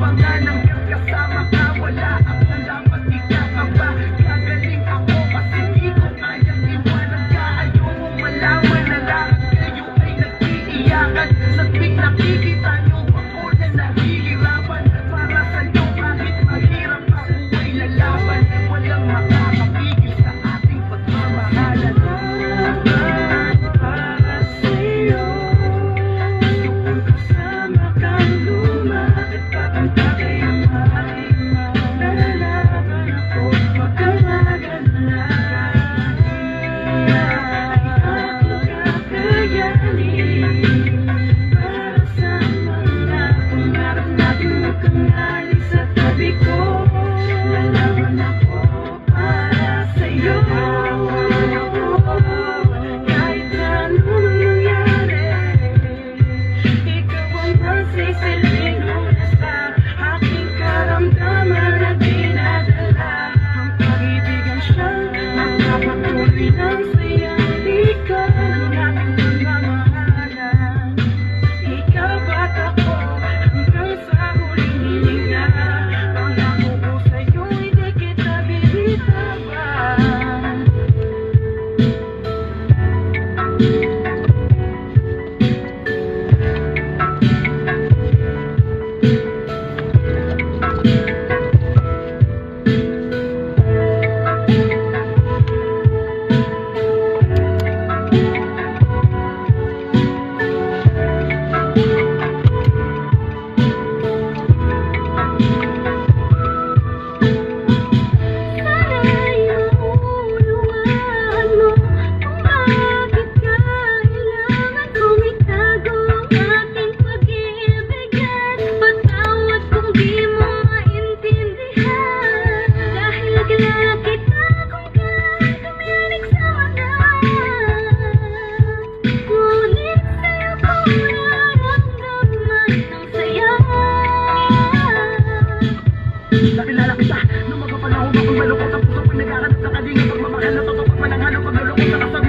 mga nangyang kasama ka. Wala akong dapat ikakaba. Gagaling ako kasi di ko kayang iwanan ka. Ayokong malaman na lahat kayo ay nag-iiyakan. Sa tuwing nakikita nyo ako na nahihirapan. Para sa'yo kahit mahirap ako ay lalaban. Walang makakapigil sa ating pagmamahalan. Para sa'yo gusto kong kasama kang lumapit. Papanta kayang aking malalaban ako. Huwag kang mag-alala. Ay ako kakayanin. Para sa mga pangarap natin, huwag kang alis sa tabi ko. Lalaban ako para sa'yo. Kahit na anong mangyari, ikaw ang masisilbing lunas sa aking karamdaman na dinadala. Ang pag-ibigan siyang magpapatuloy ng sayang likod ng aking pagmamahalan. Ikaw at ako hanggang sa huling hininga. Pangako ko sa'yo hindi kita bibitawan. Sana'y maunawaan mo kung bakit kailangan kong itago ang ating pag-iibigan. Patawad kung di mo maintindihan. Dahil kilala kita kung kailan kami nagsama na. Ngunit sa'yo ko nararamdaman ng saya. Nakilala kita nung mga panahon ako'y malungkot ang puso ko'y naghahanap ng kalinga. Pagmamahal na totoo at mananghalo paglulungkot na kasama.